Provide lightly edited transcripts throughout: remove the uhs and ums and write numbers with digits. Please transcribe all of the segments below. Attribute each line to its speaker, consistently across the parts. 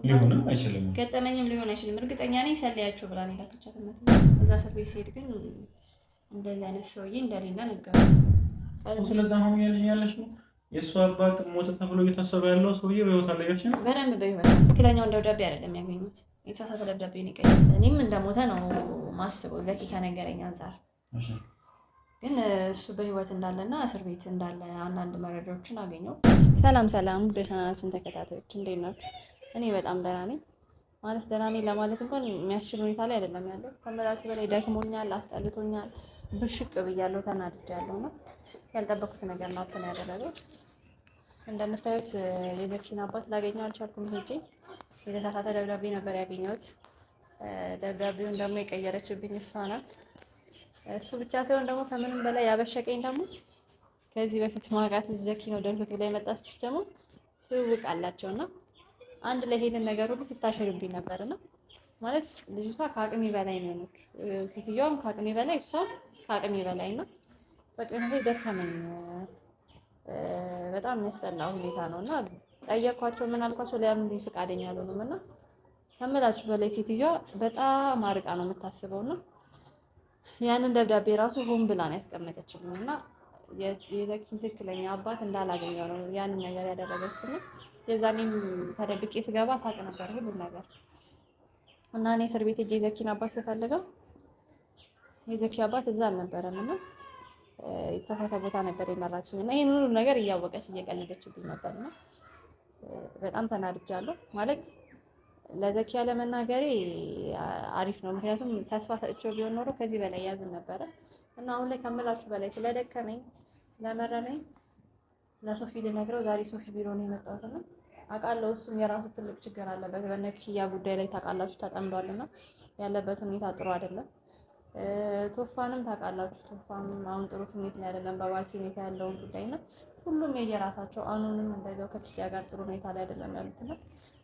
Speaker 1: ሊሆንም አይችልም።
Speaker 2: ገጠመኝም ሊሆን አይችልም። እርግጠኛ ነኝ ሰለያችሁ ብላ ነው የላከቻት እናት። እዛ እስር ቤት ሲሄድ ግን እንደዚህ አይነት ሰውዬ እንደሌለ ነገሩ።
Speaker 1: ስለዛ ነው ያለሽ ነው የእሱ አባት ሞተ ተብሎ እየታሰበ ያለው ሰውዬ በህይወት አለ ያልሽ ነው?
Speaker 2: በደንብ በህይወት ትክክለኛውን ደብዳቤ አይደለም ያገኙት፣ የተሳሳተ ደብዳቤ ነው የቀየሩት። እኔም እንደሞተ ነው ማስበው ዘኪ ከነገረኝ አንጻር። ግን እሱ በህይወት እንዳለና እስር ቤት እንዳለ አንዳንድ መረጃዎችን አገኘው። ሰላም ሰላም፣ በቻናላችን ተከታታዮች እንዴት ናችሁ? እኔ በጣም ደህና ነኝ። ማለት ደህና ነኝ ለማለት እንኳን የሚያስችል ሁኔታ ላይ አይደለም ያለው። ከመላችሁ በላይ ደክሞኛል፣ አስጠልቶኛል፣ ብሽቅ ብያለሁ፣ ተናድጃለሁ እና ያልጠበኩት ነገር ነው እንትን ያደረገው። እንደምታዩት የዘኪን አባት ላገኘው አልቻልኩም። ሄጄ የተሳሳተ ደብዳቤ ነበር ያገኘሁት። ደብዳቤውን ደግሞ የቀየረችብኝ እሷ ናት። እሱ ብቻ ሳይሆን ደግሞ ከምንም በላይ ያበሸቀኝ ደግሞ ከዚህ በፊት ማውቃት ዘኪ ነው ደልኩት ብላ የመጣች ደግሞ ትውውቅ አላቸውና አንድ ላይ ሄደን ነገር ሁሉ ስታሸርብኝ ነበርና ማለት ልጅቷ ከአቅሜ በላይ ነው የሆነች። ሴትዮዋም ከአቅሜ በላይ እሷም ከአቅሜ በላይ እና በቃ ነው ደከመኝ። በጣም የሚያስጠላ ሁኔታ ነው እና ጠየኳቸው። ምን አልኳቸው? ሊያምኑኝ ፈቃደኛ አልሆኑም እና ከምላችሁ በላይ ሴትዮዋ በጣም አርቃ ነው የምታስበው እና ያንን ደብዳቤ ራሱ ሆን ብላ ነው ያስቀመጠችልኝ እና የዘኪን ትክክለኛ አባት እንዳላገኘው ነው ያንን ነገር ያደረገችው። የዛኔም ተደብቄ ስገባ ታውቅ ነበር ሁሉም ነገር እና እኔ እስር ቤት ሄጄ የዘኪን አባት ስፈልገው የዘኪ አባት እዛ አልነበረም እና የተሳሳተ ቦታ ነበር የመራችኝ እና ይህን ሁሉ ነገር እያወቀች እየቀለደችብኝ ነበርና በጣም ተናድጃለሁ። ማለት ለዘኪ ያለመናገሬ አሪፍ ነው፣ ምክንያቱም ተስፋ ሰጥቼው ቢሆን ኖሮ ከዚህ በላይ ያዝን ነበረ እና አሁን ላይ ከምላችሁ በላይ ስለደከመኝ ስለመረረኝ ለሶፊ ልነግረው ዛሬ ሶፊ ቢሮ ነው የመጣሁት እና አውቃለሁ እሱም የራሱ ትልቅ ችግር አለበት በነኪያ ጉዳይ ላይ ታውቃላችሁ፣ ተጠምዷልና ያለበት ሁኔታ ጥሩ አይደለም። ቶፋንም ታውቃላችሁ፣ ቶፋም አሁን ጥሩ ስሜት ላይ አይደለም በባርኪ ሁኔታ ያለውን ጉዳይና ሁሉም የየራሳቸው አኑንም እንደዛው ከኪያ ጋር ጥሩ ሁኔታ ላይ አይደለም ያሉትና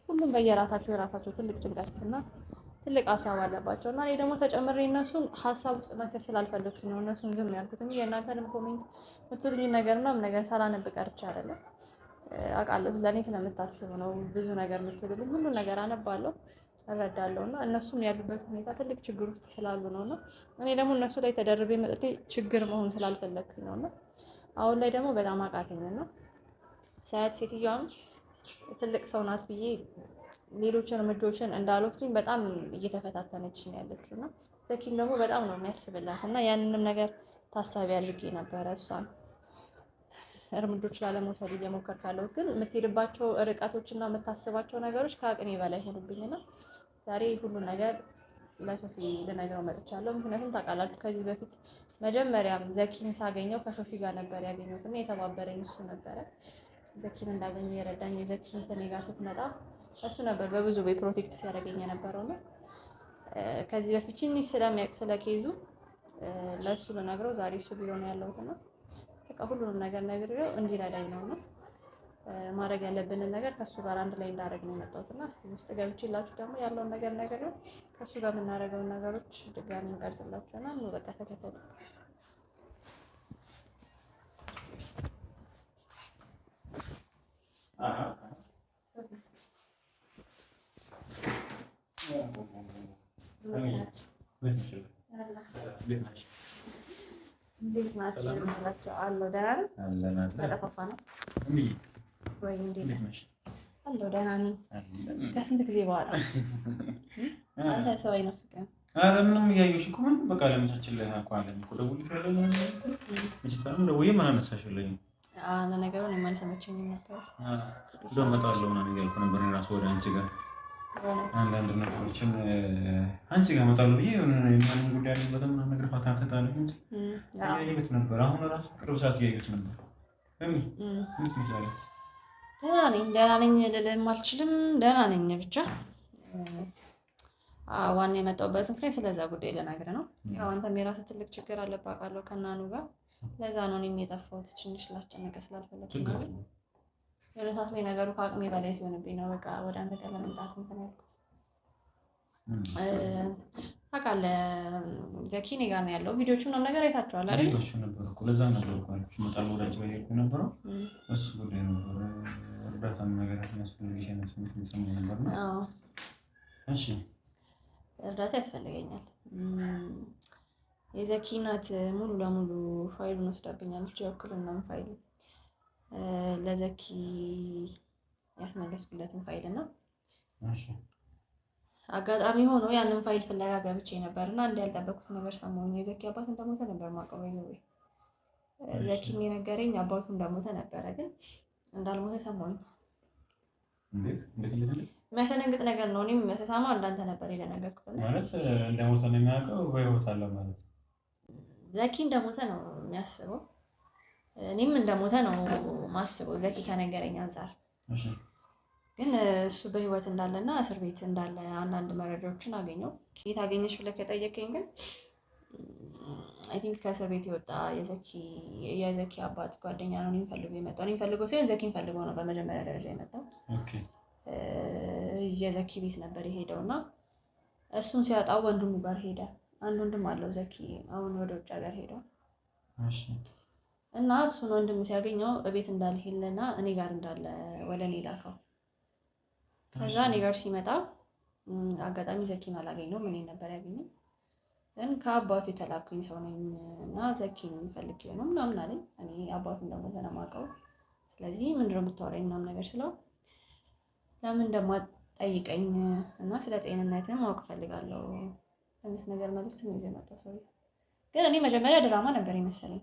Speaker 2: ሁሉም በየራሳቸው የራሳቸው ትልቅ ጭንቀትና ትልቅ ሀሳብ አለባቸው እና እኔ ደግሞ ተጨምሬ እነሱን ሀሳብ ውስጥ መክተት ስላልፈለኩኝ ነው እነሱን ዝም ያልኩት እንጂ የእናንተንም ኮሜንት የምትሉኝ ነገር ምናምን ነገር ሳላነብ ቀርቼ አይደለም። አውቃለሁ ለእኔ ስለምታስቡ ነው ብዙ ነገር የምትሉልኝ። ሁሉን ነገር አነባለሁ እረዳለሁ እና እነሱም ያሉበት ሁኔታ ትልቅ ችግር ውስጥ ስላሉ ነው እና እኔ ደግሞ እነሱ ላይ ተደርቤ መጥቼ ችግር መሆን ስላልፈለኩኝ ነው እና አሁን ላይ ደግሞ በጣም አቃተኝ እና ሳያት ሴትዮዋም ትልቅ ሰው ናት ብዬ ሌሎችን እርምጃዎችን እንዳልወስዱኝ በጣም እየተፈታተነችኝ ያለችው እና ዘኪም ደግሞ በጣም ነው የሚያስብላት እና ያንንም ነገር ታሳቢ አድርጌ ነበረ እሷን እርምጃዎች ላለመውሰድ እየሞከርኩ ያለሁት። ግን የምትሄድባቸው ርቀቶችና የምታስባቸው ነገሮች ከአቅሜ በላይ ሆኑብኝና ዛሬ ሁሉን ነገር ለሶፊ ልነግረው መጥቻለሁ። ምክንያቱም ታውቃላችሁ ከዚህ በፊት መጀመሪያም ዘኪን ሳገኘው ከሶፊ ጋር ነበር ያገኘሁት እና የተባበረኝ እሱ ነበረ። ዘኪን እንዳገኘው የረዳኝ የዘኪ ከኔ ጋር ስትመጣ እሱ ነበር በብዙ ቤት ፕሮቴክት ሲያደርገኝ የነበረው ነው። ከዚህ በፊት ትንሽ ስለሚያውቅ ስለኬዙ ለእሱ ልነግረው ዛሬ እሱ ቢሮ ነው ያለሁት እና በቃ ሁሉንም ነገር ነግሬው እንዲረዳኝ ነው እና ማድረግ ያለብንን ነገር ከእሱ ጋር አንድ ላይ እንዳደረግ ነው የመጣሁት እና እስቲ ውስጥ ገብቼላችሁ ደግሞ ያለውን ነገር ነግሬው ከእሱ ጋር የምናደርገውን ነገሮች ድጋሚ እንቀርጽላችሁና ነው በቃ ተከተሉ። እንዴት ናቸው? አለው ደህና ነኝ። ተጠፋፋ ነው ወይ? እንዴት ነሽ? አለው ደህና ነኝ። ከስንት ጊዜ በኋላ አንተ ሰው አይናፍቅም?
Speaker 1: ኧረ ምንም እያየሁሽ እኮ ምንም በቃ ለምሳችን ላይ እኮ አለኝ እኮ ደውልልሻለሁ ነው እንጂ ደውዬ ምን አነሳሽልኝ?
Speaker 2: ለነገሩ እኔም አልተመቸኝም ነበር።
Speaker 1: እንደው እመጣለሁ ምናምን እያልኩ ነበር እራሱ ወደ አንቺ ጋር አንዳንድ ነገሮችን አንቺ ጋር እመጣለሁ ብዬ የማንም ጉዳይ አለበት ምናምን ነገር ፋታ ተጣለኝ እንጂ እያየሁት ነበር። አሁን እራሱ ቅርብ ሰዓት እያየሁት ነበር። እንዴት ይችላል?
Speaker 2: ደህና ነኝ ልልም አልችልም። ደህና ነኝ ብቻ ዋና የመጣሁበት ምክንያት ስለዛ ጉዳይ ልነግርህ ነው። ያው አንተም የራስህ ትልቅ ችግር አለብህ አውቃለሁ ከናኑ ጋር። ለዛ ነው እኔም የጠፋሁት ትንሽ ላስጨነቅህ ስላልፈለኩኝ ነው። የሆነ ሰዓት ላይ ነገሩ ከአቅሜ በላይ ሲሆንብኝ ነው በቃ ወደ አንተ ጋር ለመምጣት እንትን ያልኩት። ታውቃለህ ዘኪ እኔ ጋር ነው ያለው። ቪዲዮቹ ምናምን ነገር አይታችኋል አይደል?
Speaker 1: ቪዲዮቹ ነበሩ እኮ ለዛ ነበር እኮ አልኩሽ። እመጣለሁ ወደ አንቺ ጋር እያልኩ ነበረው እሱ ጉዳይ ነበር። እርዳታም ነገር የሚያስፈልግሽ አይነት ስሜት የሚሰማኝ ነበር ነው። እሺ
Speaker 2: እርዳታ ያስፈልገኛል። የዘኪ እናት ሙሉ ለሙሉ ፋይሉን ወስዳብኛለች። የውክልናን ፋይል ለዘኪ ያስመለስኩለትን ፋይል እና አጋጣሚ ሆኖ ያንን ፋይል ፍለጋ ገብቼ ነበር እና እንደ ያልጠበኩት ነገር ሰማሁኝ። የዘኪ አባት እንደሞተ ነበር የማውቀው። ይዘው ዘኪም የነገረኝ አባቱ እንደሞተ ነበረ፣ ግን እንዳልሞተ ሰማሁኝ። የሚያስደነግጥ ነገር ነው። እኔም ስሰማ እንዳንተ ነበር የደነገጥኩት።
Speaker 1: ማለት እንደሞተ ነው የሚያውቀው በህይወት አለ ማለት
Speaker 2: ዘኪ እንደሞተ ነው የሚያስበው። እኔም እንደሞተ ነው ማስበው ዘኪ ከነገረኝ አንጻር። ግን እሱ በህይወት እንዳለና እስር ቤት እንዳለ አንዳንድ መረጃዎችን አገኘው። ከየት አገኘሽ ብለህ ከጠየቀኝ ግን አይ ቲንክ ከእስር ቤት የወጣ የዘኪ አባት ጓደኛ ነው እኔን ፈልጎ የመጣው። እኔን ፈልጎ ሲሆን ዘኪን ፈልጎ ነው በመጀመሪያ ደረጃ የመጣው። የዘኪ ቤት ነበር የሄደው እና እሱን ሲያጣው ወንድሙ ጋር ሄደ። አንድ ወንድም አለው ዘኪ፣ አሁን ወደ ውጭ ሀገር ሄዷል። እና እሱን ወንድም ሲያገኘው እቤት እንዳልሄድና እኔ ጋር እንዳለ ወደ እኔ ላከው። ከዛ እኔ ጋር ሲመጣ አጋጣሚ ዘኪን አላገኘውም፣ እኔን ነበር ያገኘኝ። ግን ከአባቱ የተላኩኝ ሰው ነኝ እና ዘኪን ፈልጌው ነው ምናምን አለኝ። እኔ አባቱ እንደሞተ ነው የማውቀው። ስለዚህ ምንድን ነው የምታወራኝ ምናምን ነገር ስለው ለምን እንደማትጠይቀኝ እና ስለ ጤንነትህ ማወቅ ፈልጋለሁ አይነት ነገር መልዕክት ነው ይዞ የመጣው ሰው። ግን እኔ መጀመሪያ ድራማ ነበር የመሰለኝ።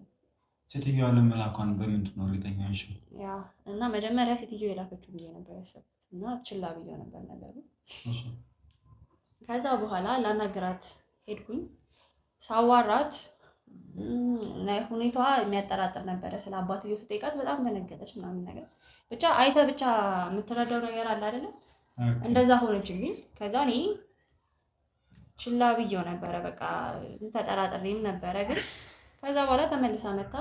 Speaker 1: ሴትዮዋ ለመላኳን በምንድን ነው እርግጠኛ ነሽ?
Speaker 2: ያ እና መጀመሪያ ሴትዮ የላከችው ብዬ ነበር ያሰብኩት እና ችላ ብዬው ነበር ነገሩ። ከዛ በኋላ ላናግራት ሄድኩኝ። ሳዋራት ሁኔታዋ የሚያጠራጥር ነበረ። ስለ አባትየው ስጠይቃት በጣም ደነገጠች ምናምን ነገር። ብቻ አይተህ ብቻ የምትረዳው ነገር አለ አይደለ? እንደዛ ሆነችብኝ። ከዛ እኔ ችላ ብዬው ነበረ፣ በቃ ተጠራጥሬም ነበረ። ግን ከዛ በኋላ ተመልሳ መታ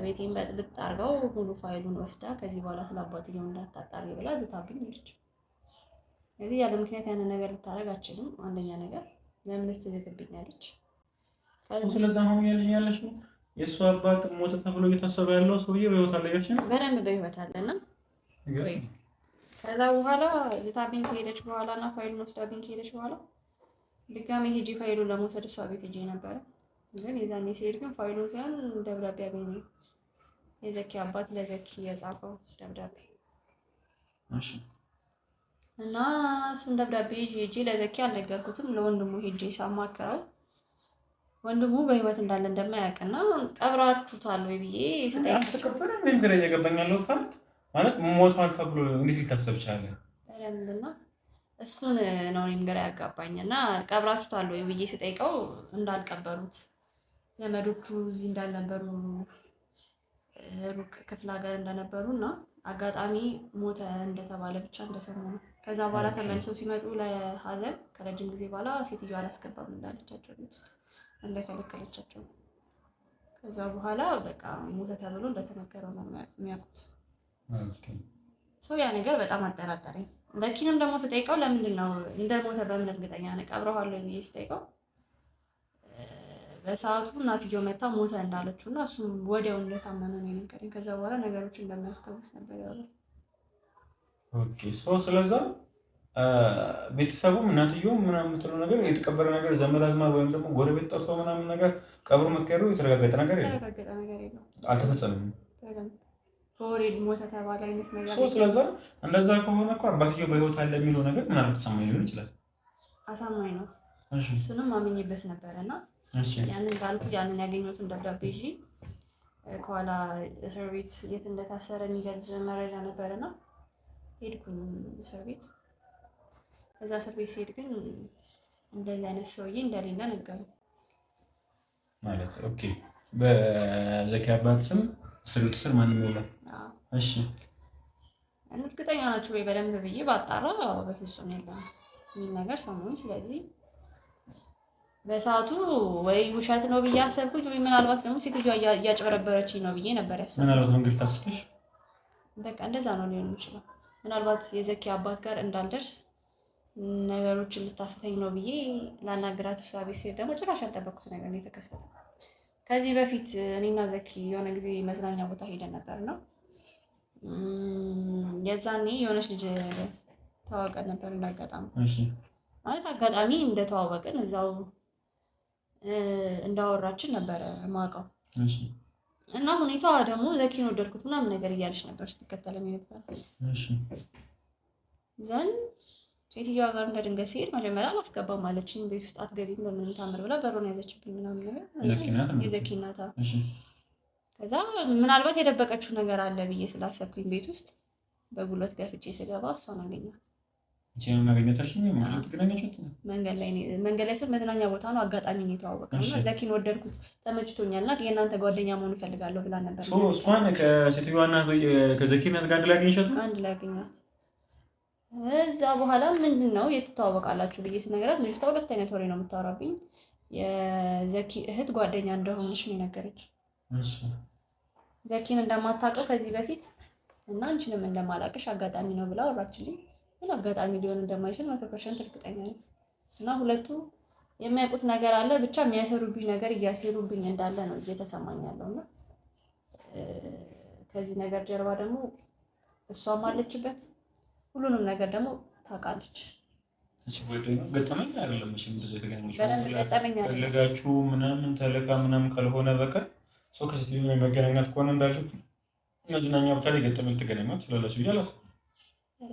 Speaker 2: ቤቴን በጥብጥ አድርገው ሙሉ ፋይሉን ወስዳ ከዚህ በኋላ ስለ አባትየው እንዳታጣሪ ብላ ዝታብኝ ሄደች። ስለዚህ ያለ ምክንያት ያንን ነገር ልታደርግ አትችልም። አንደኛ ነገር ለምንስ ትዝትብኛለች?
Speaker 1: ስለዛ ነው ያለሽ ነው የእሱ አባት ሞተ ተብሎ እየታሰበ ያለው ሰውዬ በህይወት አለ ያልሽ ነው?
Speaker 2: በደንብ በህይወት አለና ከዛ በኋላ ዝታብኝ ከሄደች በኋላ እና ፋይሉን ወስዳብኝ ከሄደች በኋላ ድጋሜ ሄጂ ፋይሉን ለመውሰድ እሷ ቤት ሄጄ ነበረ። ግን የዛኔ ሲሄድ ግን ፋይሉን ሳይሆን ደብዳቤ ያገኘ የዘኪ አባት ለዘኪ የጻፈው ደብዳቤ እና እሱን ደብዳቤ ሄጄ ለዘኪ አልነገርኩትም። ለወንድሙ ሄጄ ሳማክረው ወንድሙ በህይወት እንዳለ እንደማያውቅና ቀብራችሁታል ወይ ብዬ
Speaker 1: ስጠይቃቸው ምን ግራ እየገባኛለሁ ማለት ሞቷል ተብሎ እንዴት ሊታሰብ ይችላል?
Speaker 2: በደንብና እሱን ነው እኔም ግራ ያጋባኝ እና ቀብራችሁታል ወይ ብዬ ስጠይቀው እንዳልቀበሩት ዘመዶቹ እዚህ እንዳልነበሩ ሩቅ ክፍለ ሀገር እንደነበሩ እና አጋጣሚ ሞተ እንደተባለ ብቻ እንደሰሙ ነው። ከዛ በኋላ ተመልሰው ሲመጡ ለሀዘን ከረጅም ጊዜ በኋላ ሴትዮዋ አላስገባም እንዳለቻቸው ቤት ውስጥ እንደከለከለቻቸው። ከዛ በኋላ በቃ ሞተ ተብሎ እንደተነገረው ነው የሚያውቁት። ሰው ያ ነገር በጣም አጠራጠረኝ። ዘኪንም ደግሞ ስጠይቀው ለምንድን ነው እንደሞተ በምን እርግጠኛ ነህ ቀብረዋለሁ ብዬ ስጠይቀው በሰዓቱ እናትየው መታ ሞተ እንዳለችው እና እሱም ወዲያው እንደታመመ ነው የነገረኝ። ከዛ በኋላ ነገሮችን እንደሚያስታውስ ነበር ያወራኝ።
Speaker 1: ኦኬ ሶ ስለዛ ቤተሰቡም እናትየውም ምናምን የምትለው ነገር የተቀበረ ነገር ዘመድ አዝማድ ወይም ደግሞ ጎረቤት ጠርቶ ምናምን ነገር ቀብሩ መካሄዱ የተረጋገጠ ነገር የለም። አልተፈጸመም። በወሬ ሞተ ተባለ አይነት ነገር ሶ ስለዛ እንደዛ ከሆነ እኮ አባትየው በህይወት አለ የሚለው ነገር ምናምን ተሰማኝ ሊሆን ይችላል። አሳማኝ ነው። እሱንም አምኜበት ነበረና ያንን ባልኩ ያንን ያገኘሁትን ደብዳቤ ይዤ ከኋላ እስር ቤት የት እንደታሰረ የሚገልጽ መረጃ ነበርና ሄድኩኝ እስር ቤት። ከዛ እስር ቤት ሲሄድ ግን እንደዚህ አይነት ሰውዬ እንደሌለ ነገሩ ማለት ኦኬ። በዘኪ አባት ስም እስር ቤት ስር ማንም የለም። እሺ እርግጠኛ ናችሁ ወይ በደንብ ብዬ ባጣራ በፍጹም የለም የሚል ነገር ሰሞኑን። ስለዚህ በሰዓቱ ወይ ውሸት ነው ብዬ አሰብኩኝ፣ ወይ ምናልባት ደግሞ ሴትዮዋ እያጭበረበረችኝ ነው ብዬ ነበር ያሰብኩት። ምናልባት መንገድ ታስበሽ በቃ እንደዛ ነው ሊሆን የሚችለው። ምናልባት የዘኪ አባት ጋር እንዳልደርስ
Speaker 2: ነገሮችን ልታስተኝ ነው ብዬ ላናግራት እሷ ቤት ስሄድ ደግሞ ጭራሽ ያልጠበቅኩት ነገር ነው የተከሰተው። ከዚህ በፊት እኔና ዘኪ የሆነ ጊዜ መዝናኛ ቦታ ሄደን ነበር ነው የዛኔ የሆነች ልጅ ተዋውቀን ነበር። እንዳጋጣሚ ማለት አጋጣሚ እንደተዋወቅን እዛው እንዳወራችን ነበረ ማውቀው እና ሁኔታዋ ደግሞ ዘኪን ወደድኩት ምናምን ነገር እያለች ነበር ስትከተለኝ ነበር። ዘን ሴትዮዋ ጋር እንደ ድንገት ሲሄድ መጀመሪያ አላስገባም አለችኝ። ቤት ውስጥ አትገቢም በምንም ታምር ብላ በሩን ያዘችብኝ ምናምን ነገር የዘኪ እናት። ከዛ ምናልባት የደበቀችው ነገር አለ ብዬ ስላሰብኩኝ ቤት ውስጥ በጉልበት ገፍቼ ስገባ እሷን አገኘኋት። መንገድ ላይ ስል መዝናኛ ቦታ ነው። አጋጣሚ ነው የተዋወቅነው እና ዘኪን ወደድኩት ተመችቶኛል እና የእናንተ ጓደኛ መሆን እፈልጋለሁ ብላ ነበር።
Speaker 1: እሷን ከሴትዮዋና ከዘኪ እናት ጋር አንድ ላይ አገኘኋት።
Speaker 2: እዛ በኋላ ምንድን ነው የተተዋወቃላችሁ ብዬ ስነግራት ልጅቷ ሁለት አይነት ወሬ ነው የምታወራብኝ። የዘኪ እህት ጓደኛ እንደሆነች ነው የነገረች። ዘኪን እንደማታውቀው ከዚህ በፊት እና አንቺንም እንደማላውቅሽ አጋጣሚ ነው ብላ አወራችልኝ። ግን አጋጣሚ ሊሆን እንደማይችል 100% እርግጠኛ ነኝ። እና ሁለቱ የሚያውቁት ነገር አለ፣ ብቻ የሚያሰሩብኝ ነገር እያሰሩብኝ እንዳለ ነው እየተሰማኝ ያለው እና ከዚህ ነገር ጀርባ ደግሞ እሷም አለችበት። ሁሉንም ነገር ደግሞ ታውቃለች።
Speaker 1: ገጠመኝ አይደለም እንደዚህ
Speaker 2: ገጠመኝ
Speaker 1: ፈለጋችሁ ምናምን ተለካ ምናምን ካልሆነ በቀር ሰው ከሴትዮ መገናኛት ከሆነ እንዳልኩት መዝናኛ ቦታ ላይ ገጠመኝ ትገናኛት ትችላላችሁ ብዬ አላስብም።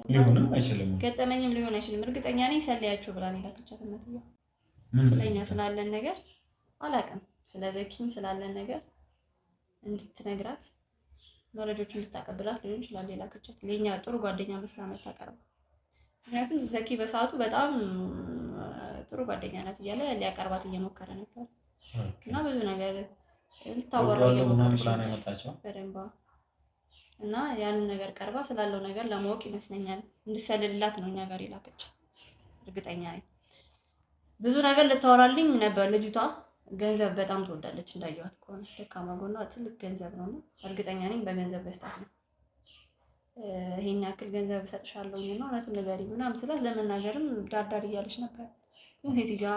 Speaker 1: ሊሆንም አይችልም፣
Speaker 2: ገጠመኝም ሊሆን አይችልም። እርግጠኛ ነኝ ሰለያችሁ ብላ ነው የላከቻት እናትየው። ስለኛ ስላለን ነገር አላውቅም፣ ስለ ዘኪም ስላለን ነገር እንድትነግራት መረጃዎች እንድታቀብላት ሊሆን ይችላል የላከቻት። ለኛ ጥሩ ጓደኛ መስላ መታቀርበው። ምክንያቱም ዘኪ በሰዓቱ በጣም ጥሩ ጓደኛ ናት እያለ ሊያቀርባት እየሞከረ ነበር እና ብዙ ነገር ልታወራው እየሞከረች ነበር በደንብ እና ያንን ነገር ቀርባ ስላለው ነገር ለማወቅ ይመስለኛል እንድሰልልላት ነው እኛ ጋር የላከች። እርግጠኛ ነኝ ብዙ ነገር ልታወራልኝ ነበር ልጅቷ። ገንዘብ በጣም ትወዳለች እንዳየኋት ከሆነ ደካማ ጎኗ ትልቅ ገንዘብ ነው። እርግጠኛ ነኝ በገንዘብ ገዝታት ነው። ይሄን ያክል ገንዘብ እሰጥሻለሁ እና እውነቱን ንገሪኝ ምናምን ስላት ለመናገርም ዳርዳር እያለች ነበር። ግን ሴትዮዋ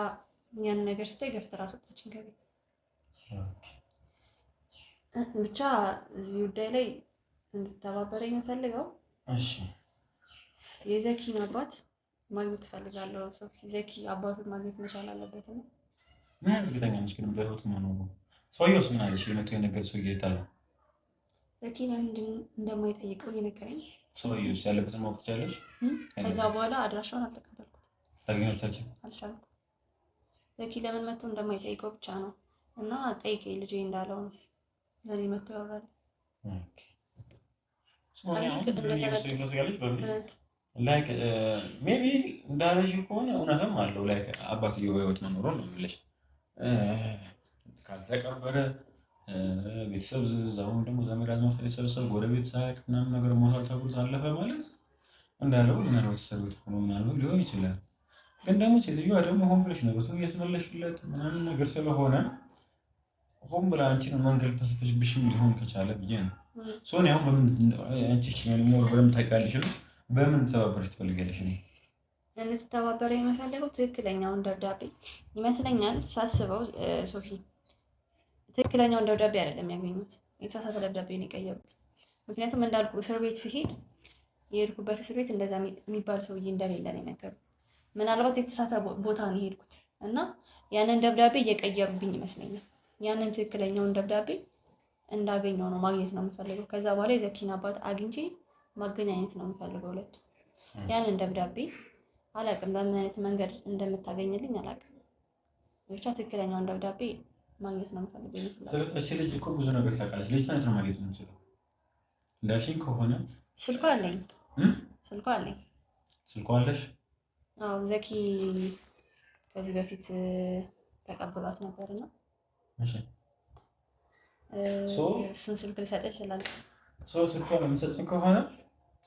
Speaker 2: ያን ነገር ስታይ ገፍትራ አስወጣችኝ ከቤት። ብቻ እዚህ ጉዳይ ላይ እንድትተባበረኝ የምፈልገው የዘኪን አባት ማግኘት እፈልጋለሁ። ዘኪ አባቱን ማግኘት መቻል አለበት ነው።
Speaker 1: ምን እርግጠኛ ነሽ ግን በህይወት መኖሩ? ሰውየውስ ምን አለሽ? የመቶ የነገር ሰውዬ የታለ?
Speaker 2: ዘኪ ለምንድን እንደማይጠይቀው እየነገረኝ።
Speaker 1: ሰውየውስ ያለበትን ማወቅ ትችያለሽ?
Speaker 2: ከዛ በኋላ አድራሻውን አልተቀበልኩም፣
Speaker 1: ታገኛታችሁ
Speaker 2: አልቻልኩም። ዘኪ ለምን መቶ እንደማይጠይቀው ብቻ ነው እና ጠይቄ ልጄ እንዳለው ነው ለኔ መቶ ያወራል።
Speaker 1: ላይክ ሜቢ እንዳለሽ ከሆነ እውነትም አለው። ላይክ አባትየው በህይወት መኖሩ ነው የምልሽ። ካልተቀበረ ቤተሰብ ዛሁን ደግሞ ዘመድ አዝማድ ሳይሰበሰብ ጎረቤት ሳያውቅ ምናምን ነገር ሞቷል ተብሎ ታለፈ ማለት እንዳለው ምናልባት ተሰሩት ሆኖ ምናልባት ሊሆን ይችላል። ግን ደግሞ ሴትዮዋ ደግሞ ሆን ብለሽ ነገሩን እያስመለሽለት ምናምን ነገር ስለሆነ ሆን ብላ አንቺን መንገድ ተሰጥቶብሽም ሊሆን ከቻለ ብዬ ነው። ሶኒ አሁን በምን አንቺ ነው በምን ታውቂያለሽ ነው በምን ተባበረሽ ትፈልጊያለሽ? ነው
Speaker 2: እንድትተባበረ የምፈልገው ትክክለኛውን ደብዳቤ ይመስለኛል ሳስበው። ሶፊ ትክክለኛውን ደብዳቤ አይደለም ያገኙት፣ የተሳሳተ ደብዳቤ ነው የቀየሩት። ምክንያቱም እንዳልኩ እስር ቤት ሲሄድ የሄድኩበት እስር ቤት እንደዛ የሚባል ሰውዬ እንደሌለ ነው የነገሩት። ምናልባት የተሳሳተ ቦታ ነው የሄድኩት እና ያንን ደብዳቤ እየቀየሩብኝ ይመስለኛል። ያንን ትክክለኛውን ደብዳቤ እንዳገኘው ነው ማግኘት ነው የምፈልገው። ከዛ በኋላ የዘኪን አባት አግኝቼ ማገናኘት ነው የምፈልገው ሁለቱ። ያንን ደብዳቤ አላውቅም በምን አይነት መንገድ እንደምታገኝልኝ አላውቅም። ብቻ ትክክለኛውን ደብዳቤ ማግኘት ነው የምፈልገው።
Speaker 1: ስለዚህ ልጅ እኮ ብዙ ነገር ታውቃለች። ልጅ ታንት ነው ማግኘት የምንችለው እንዳልሽኝ ከሆነ
Speaker 2: ስልኳ አለኝ። ስልኳ
Speaker 1: አለሽ?
Speaker 2: አዎ ዘኪ ከዚህ በፊት ተቀብሏት ነበርና እሱን ስልክ ልሰጥህ ይችላል።
Speaker 1: ስልኳን የምትሰጪኝ ከሆነ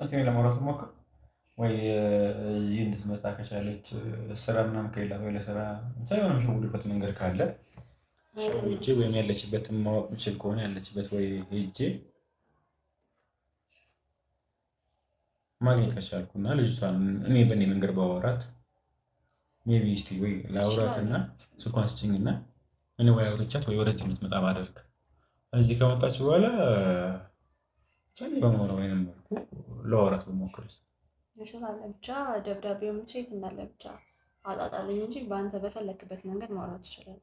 Speaker 1: እስኪ ለማውራት ሞክር፣ ወይ እዚህ እንድትመጣ ከቻለች ስራ ምናምን ከሌላት ወይ ለስራ ብቻ የሆነ የምሸውድበት መንገድ ካለ ሄጄ ወይም ያለችበትን ማወቅ የምችል ከሆነ ያለችበት ወይ ሄጄ ማግኘት ከቻልኩና ልጅቷን እኔ በእኔ መንገድ ባወራት ሜቢ እስኪ ወይ ላውራትና ስልኳን ስጭኝና እኔ ወይ አውርቻት ወይ ወደዚህ የምትመጣ ባደርግ እዚህ ከመጣች በኋላ በማውራ ወይንም መልኩ ለወራት ብሞክርስ
Speaker 2: ይችላል። ብቻ ደብዳቤውን ብቻ የት እንዳለ ብቻ አጣጣልኝ እንጂ በአንተ በፈለክበት መንገድ ማውራት ትችላለህ።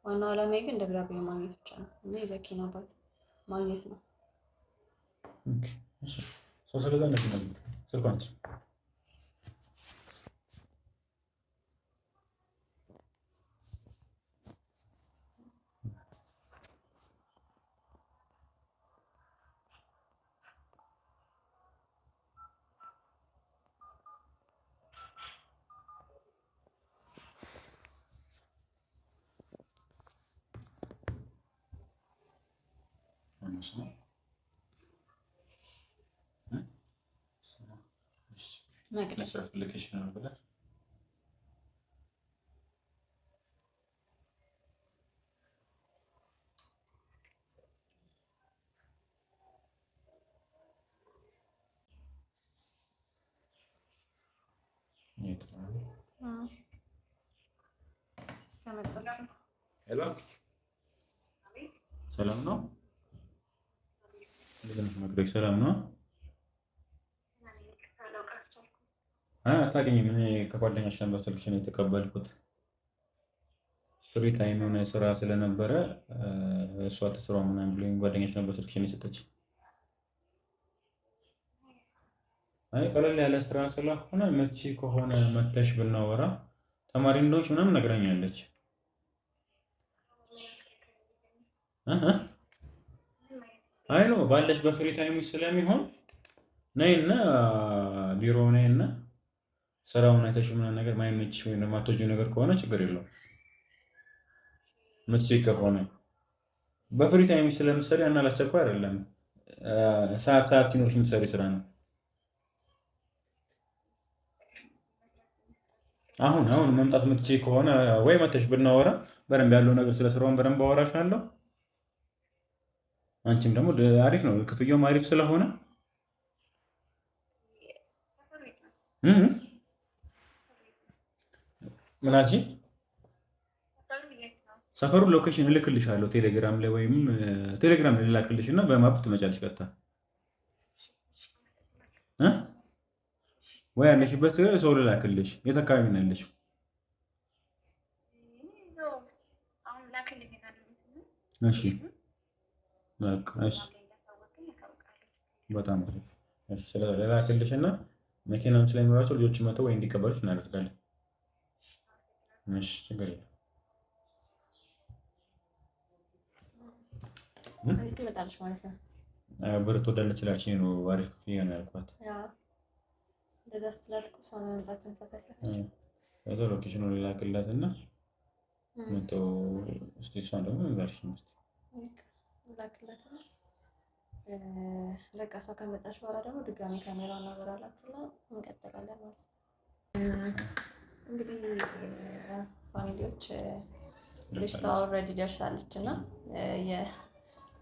Speaker 2: ዋናው ዓላማዬ ግን ደብዳቤ ማግኘት ብቻ ነው እና የዘኪን አባት ማግኘት ነው።
Speaker 1: ስለዛ ስልኳን
Speaker 2: መቅደስ
Speaker 1: ሰላም ነው። መቅደስ ሰላም ነው። አታውቅኝም። እኔ ከጓደኛሽ ነበር ስልክሽን የተቀበልኩት። ፍሪ ታይም የሆነ ስራ ስለነበረ እሷ ትስራው ምናምን ብሎኝ ጓደኛሽ ነበር ስልክሽን የሰጠች። አይ ቀለል ያለ ስራ ስለሆነ መቼ ከሆነ መተሽ ብናወራ ተማሪ እንደሆንሽ ምናምን ነግራኛለች። አይ ነው ባለሽ በፍሪ ታይም ስለሚሆን ነይና ቢሮ ነይና ስራውን አይተሽ ምናምን ነገር ማይመችሽ ወይ የማትወጂው ነገር ከሆነ ችግር የለውም። ምትችይ ከሆነ በፍሪ ታይም ስለምትሰሪ እና ላስቸኳይ አይደለም። ሰዓት ሲኖርሽ የምትሰሪ ስራ ነው። አሁን መምጣት የምትችይ ከሆነ ወይ መተሽ ብናወራ በደንብ ያለው ነገር ስለ ስራውን በደንብ አወራሻለሁ። አንቺም ደግሞ አሪፍ ነው ክፍያውም አሪፍ ስለሆነ ምን አልሽኝ? ሰፈሩ ሎኬሽን እልክልሻለሁ ቴሌግራም ላይ ወይም ቴሌግራም ላይ ልላክልሽ እና በማፕ ትመጫለሽ ቀጥታ ወይ ያለሽበት ሰው ልላክልሽ። የት አካባቢ ነው ያለሽው? እሺ በቃ እሺ፣ በጣም አሪፍ። እሺ ስለዚህ ልላክልሽ እና መኪናም ስለሚኖራቸው ልጆች መተው ወይ እንዲቀበሉሽ እናደርጋለን። እሺ ችግር የለም።
Speaker 2: ትመጣለች ማለት ነው።
Speaker 1: ብር ትወዳለች ስላልሽኝ ነው አሪፍ ክፍያ ነው ያልኳት።
Speaker 2: እንደዛ ስትላት እኮ ሰው ነው መምጣትን ተፈሰፈ።
Speaker 1: ሎኬሽኑን ልላክላት እና መተው እስኪ እሷን ደግሞ እንጋርሽ ነው
Speaker 2: ላክላት ነው። በቃ እሷ ከመጣች በኋላ ደግሞ ድጋሚ ካሜራ እናበራላችሁና እንቀጥላለን ማለት ነው። እንግዲህ ፋሚሊዎች ልጅቷ ኦልሬዲ ደርሳለች እና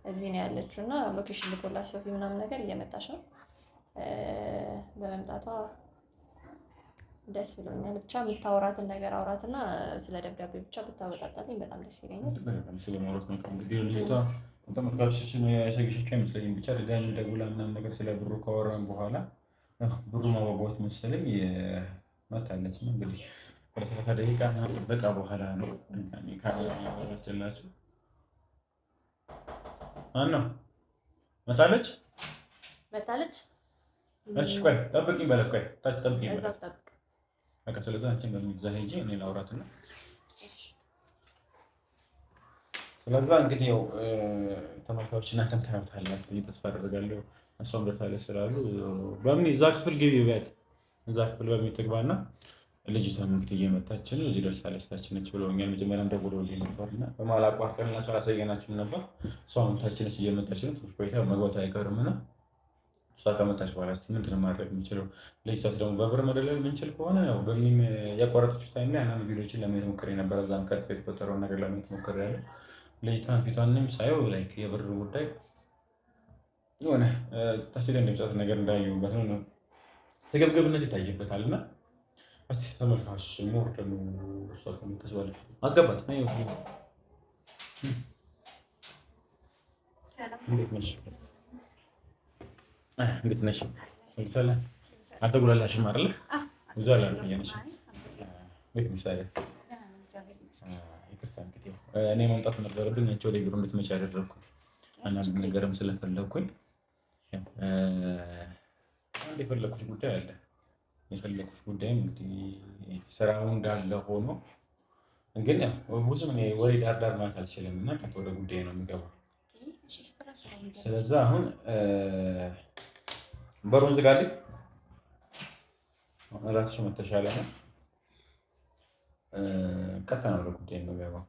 Speaker 2: እዚህ ነው ያለችው እና ሎኬሽን ልኮላት ሶፊ ምናምን ነገር እየመጣች ነው። በመምጣቷ ደስ ብሎኛል። ብቻ የምታወራትን ነገር አውራትና ስለ ደብዳቤ ብቻ ብታወጣጣልኝ በጣም ደስ ይለኛል።
Speaker 1: ተመልካቾችን ያሰገሸችው አይመስለኝም። ብቻ ድጋሚ ደውላ ምናምን ነገር ስለ ብሩ ካወራን በኋላ ብሩ ማጓጓት መሰለኝ መታለች። እንግዲህ ወደ 30 ደቂቃ በቃ በኋላ ነው ድጋሚ ካወራችላችሁ አና መታለች። እሺ ቆይ ጠብቂኝ በለፍ ቆይ ታች ጠብቂኝ በለፍ በቃ ስለዚህ አንቺን በሚዛ ሄጂ እኔ ላውራትና ስለዛ እንግዲህ ያው ተመልካቾች እናንተም ተረፍታላችሁ ብዬ ተስፋ አደርጋለሁ። እሷም ደርሳለች ስላሉ በምን እዛ ክፍል ግቢ ቢያት እዛ ክፍል በምን ትግባና ልጅቷም እንግዲህ እየመጣች ነው እዚህ ደርሳለች ታች ነች ብለውኛል። መጀመሪያም ደውለውልኝ ነበርና በማላቋት ቀንላችሁ አላሳየናችሁም ነበር። እሷም ታች ነች እየመጣች ነው ቆይታ መግባቷ አይቀርምና እሷ ከመጣች በኋላ እስኪ ምንድን ነው ማድረግ የምችለው? ልጅቷስ ደግሞ በብር መደለል የምንችል ከሆነ ያው በሚም ያቋረጠችው ታይም ላይ አንዳንድ ቪዲዮችን ለማየት ሞክሬ ነበር። እዛም ቀርጽ የተፈጠረውን ነገር ለማየት ሞክሬ ያለው ልጅቷን ፊቷንም ሳየው ላይክ የብር ጉዳይ የሆነ ታስደን የሚሰጥ ነገር እንዳየሁበት ነው። ስግብግብነት ይታይበታል እና ተመልካች ሞር ደግሞ እሷ ከምትስባለ አስገባት። እንዴት ነሽ? እንዴት ነሽ? አልተጉላላሽም አይደለ? ብዙ አላልኩኝሽ። እንዴት ነሽ ታዲያ? ይቅርታ እንግዲህ እኔ መምጣት ነበረብኝ አንቺ ወደ ቢሮ እንድትመጪ ያደረግኩ አንዳንድ ነገርም ስለፈለግኩኝ አንድ የፈለኩሽ ጉዳይ አለ። የፈለኩሽ ጉዳይም እንግዲህ ስራው እንዳለ ሆኖ ግን ብዙም እኔ ወሬ ዳር ማለት አልችልም እና ቀጥታ ወደ ጉዳይ ነው የሚገባው። ስለዛ አሁን በሩን ዝጋልኝ። እራስሽ መተሻለ ነው። ቀጥታ ነው ወደ ጉዳይ ነው የሚገባው።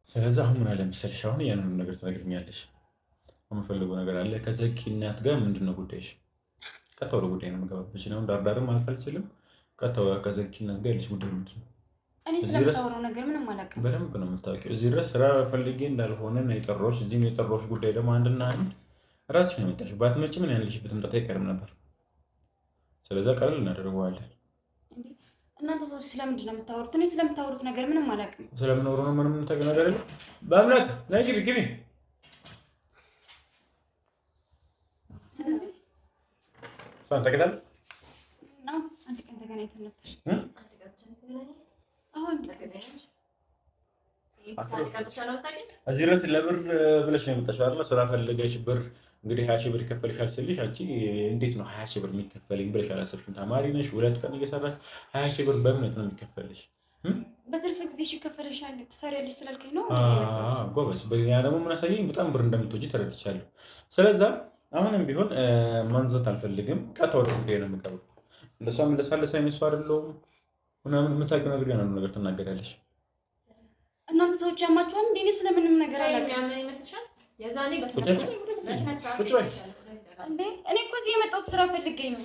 Speaker 1: ስለዛ አሁን ምን አለ መሰለሽ፣ አሁን ያንን ነገር ትነግሪኛለሽ። የምፈልገው ነገር አለ ከዘኪ እናት ጋር ምንድን ነው ጉዳይሽ? ቀጥታ ወደ ጉዳይ ነው የምገባው። ነው ዳርዳርም ማለት አልችልም። ቀጥታ ከዘኪ እናት ጋር ያለሽ ጉዳይ ምንድን ነው?
Speaker 3: እኔ ስለምታወራው ነገር ምንም አላውቅም።
Speaker 1: በደንብ ነው የምታውቂው። እዚህ ድረስ ስራ ፈልጌ እንዳልሆነ ነው የጠራሁሽ። እዚህም የጠራሁሽ ጉዳይ ደግሞ አንድና አንድ ራስሽ ነው የመጣሽው። ባትመጪ ምን ያለሽበት መምጣት አይቀርም ነበር። ስለዛ ቀለል እናደርገዋለን።
Speaker 3: እናንተ ሰዎች ስለምንድን ነው የምታወሩት? እኔ ስለምታወሩት ነገር ምንም አላውቅም።
Speaker 1: ስለምኖሩ ነው ምንም ነገር ነገር የለም። በእምነት ነይ ግቢ ግቢ። እሷን ታውቂያታለሽ?
Speaker 3: አንድ ቀን ተገናኝተን ነበር።
Speaker 1: እዚህ ድረስ ለብር ብለሽ ነው የመጣሽው አይደል? ስራ ፈልገሽ ብር እንግዲህ 20 ሺህ ብር ይከፈልሻል ስልሽ አንቺ እንዴት ነው 20 ሺህ ብር የሚከፈልኝ ብለሽ አላሰብሽም? ተማሪ ነሽ፣ 2 ቀን እየሰራሽ 20 ሺህ ብር በእምነት ነው የሚከፈልሽ?
Speaker 3: በትርፍ ጊዜሽ ይከፈልሻል ትሰሪያለሽ ስላልከኝ ነው።
Speaker 1: ጎበዝ። በያ ደግሞ ምን አሳየኝ፣ በጣም ብር እንደምትወጂ ተረድቻለሁ። ስለዛ አሁንም ቢሆን ማንዘት አልፈልግም። ቀጥታ ወደ ጉዳይ ነው የምገባው። እንደሷ መለሳለስ አይነት ሰው አይደለሁም ምናምን የምታውቂው ነገር ያንን ነገር ትናገሪያለሽ።
Speaker 3: እናንተ ሰዎች ያማችኋል እንዴ? እኔ ስለምንም ነገር አላውቅም። እኔ እኮ እዚህ የመጣሁት ስራ ፈልጌ ነው።